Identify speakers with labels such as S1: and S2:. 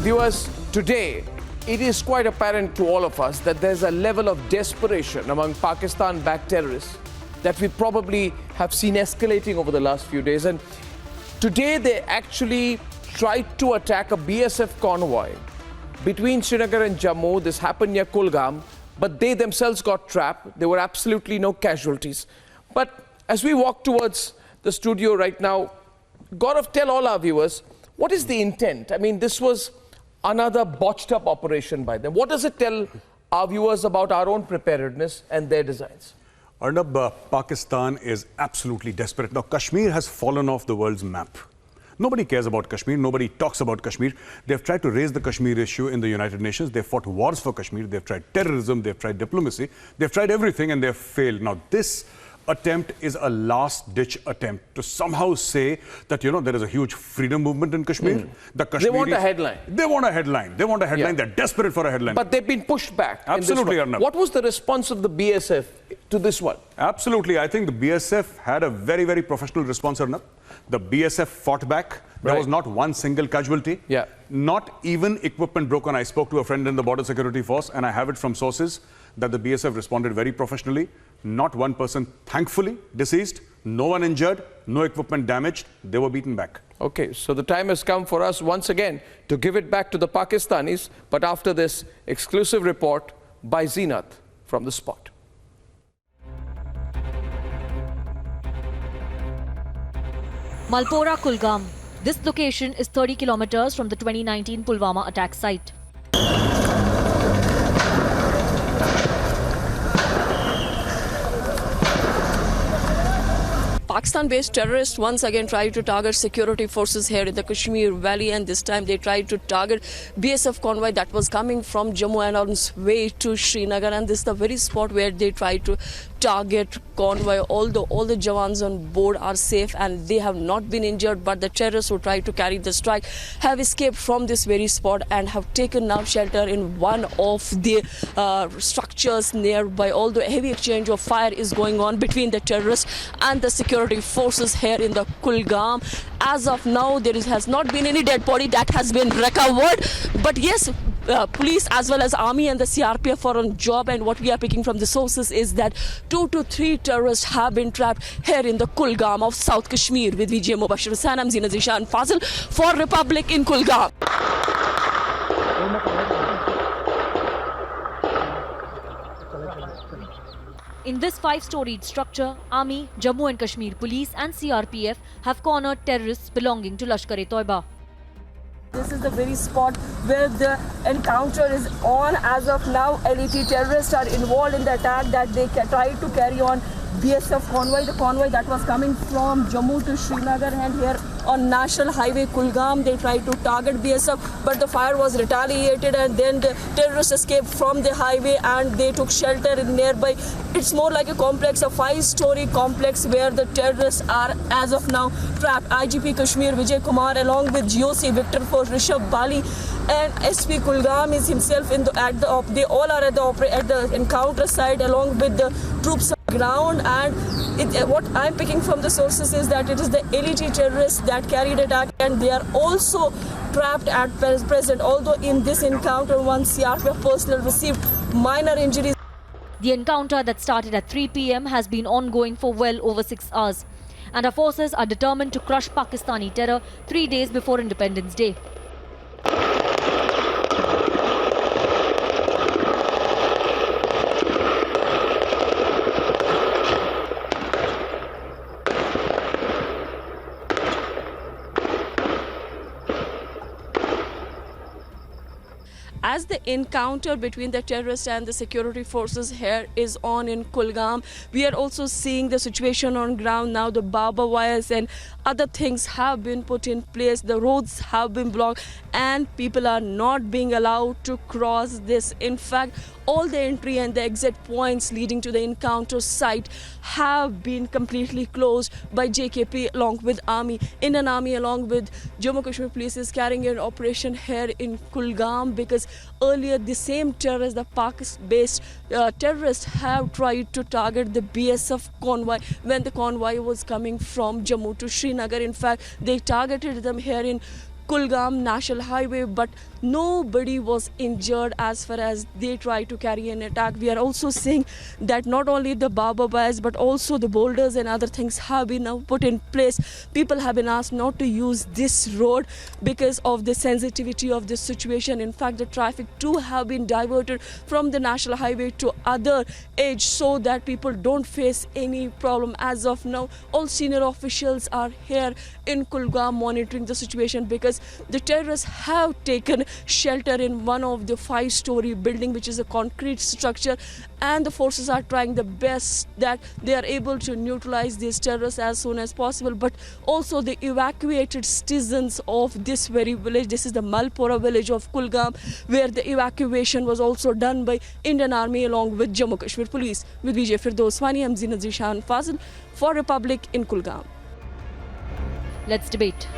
S1: And viewers, today, it is quite apparent to all of us that there's a level of desperation among Pakistan-backed terrorists that we probably have seen escalating over the last few days. And today, they actually tried to attack a BSF convoy between Srinagar and Jammu. This happened near Kulgam, but they themselves got trapped. There were absolutely no casualties. But as we walk towards the studio right now, Gaurav, tell all our viewers, what is the intent? I mean, this was another botched up operation by them. What does it tell our viewers about our own preparedness and their designs?
S2: Arnab, Pakistan is absolutely desperate. Now, Kashmir has fallen off the world's map. Nobody cares about Kashmir. Nobody talks about Kashmir. They've tried to raise the Kashmir issue in the United Nations. They've fought wars for Kashmir. They've tried terrorism. They've tried diplomacy. They've tried everything and they've failed. Now, this attempt is a last-ditch attempt to somehow say that, you know, there is a huge freedom movement in Kashmir. The Kashmiris,
S1: They want a headline.
S2: They want a headline. They want a headline. Yeah. They're desperate for a headline.
S1: But they've been pushed back.
S2: Absolutely, Arnab.
S1: What was the response of the BSF to this one?
S2: Absolutely. I think the BSF had a very, very professional response, Arnab. The BSF fought back. There was not one single casualty.
S1: Yeah.
S2: Not even equipment broken. I spoke to a friend in the Border Security Force, and I have it from sources that the BSF responded very professionally. Not one person, thankfully, deceased. No one injured. No equipment damaged. They were beaten back.
S1: Okay, so the time has come for us once again to give it back to the Pakistanis, but after this exclusive report by Zeenat from the spot.
S3: Malpora Kulgam. This location is 30 kilometers from the 2019 Pulwama attack site.
S4: Pakistan-based terrorists once again tried to target security forces here in the Kashmir Valley, and this time they tried to target BSF convoy that was coming from Jammu and on its way to Srinagar, and this is the very spot where they tried to target convoy. Although all the Jawans on board are safe and they have not been injured, but the terrorists who tried to carry the strike have escaped from this very spot and have taken now shelter in one of the structures nearby. Although a heavy exchange of fire is going on between the terrorists and the security forces here in the Kulgam. As of now, there has not been any dead body that has been recovered, but yes, police as well as army and the CRPF are on job, and what we are picking from the sources is that 2 to 3 terrorists have been trapped here in the Kulgam of South Kashmir. With VJ Mubashir Hussain, I'm Zina Zishan Fazil for Republic in Kulgam.
S3: In this 5-storied structure, Army, Jammu and Kashmir Police and CRPF have cornered terrorists belonging to Lashkar-e-Toiba.
S4: This is the very spot where the encounter is on. As of now, LET terrorists are involved in the attack that they tried to carry on BSF convoy, the convoy that was coming from Jammu to Srinagar, and here on National Highway Kulgam they tried to target BSF, but the fire was retaliated and then the terrorists escaped from the highway and they took shelter in nearby. It's more like a complex, a 5-story complex where the terrorists are as of now trapped. IGP Kashmir Vijay Kumar along with GOC Victor Force Rishabh Bali and SP Kulgam is himself in the they all are at the encounter site along with the troops ground, and what I'm picking from the sources is that it is the LET terrorists that carried attack and they are also trapped at present, although in this encounter one CRPF personnel received minor injuries.
S3: The encounter that started at 3 p.m. has been ongoing for well over 6 hours, and our forces are determined to crush Pakistani terror 3 days before Independence Day.
S4: As the encounter between the terrorists and the security forces here is on in Kulgam, we are also seeing the situation on ground now. The barbed wires and other things have been put in place. The roads have been blocked and people are not being allowed to cross this. In fact, all the entry and the exit points leading to the encounter site have been completely closed by JKP along with Army. Indian Army along with Jammu Kashmir Police is carrying an operation here in Kulgam because earlier the same terrorists, the Pakistan-based terrorists have tried to target the BSF convoy when the convoy was coming from Jammu to Srinagar. In fact, they targeted them here in Kulgam National Highway, but nobody was injured as far as they tried to carry an attack. We are also seeing that not only the barbed wires but also the boulders and other things have been now put in place. People have been asked not to use this road because of the sensitivity of this situation. In fact, the traffic too have been diverted from the National Highway to other edge so that people don't face any problem. As of now, all senior officials are here in Kulgam monitoring the situation because the terrorists have taken shelter in one of the 5-story building, which is a concrete structure, and the forces are trying the best that they are able to neutralize these terrorists as soon as possible. But also the evacuated citizens of this very village, this is the Malpora village of Kulgam, where the evacuation was also done by Indian Army along with Jammu Kashmir Police. With Vijay Firdoswani, I'm Zina Zishan Fazil for Republic in Kulgam.
S3: Let's debate.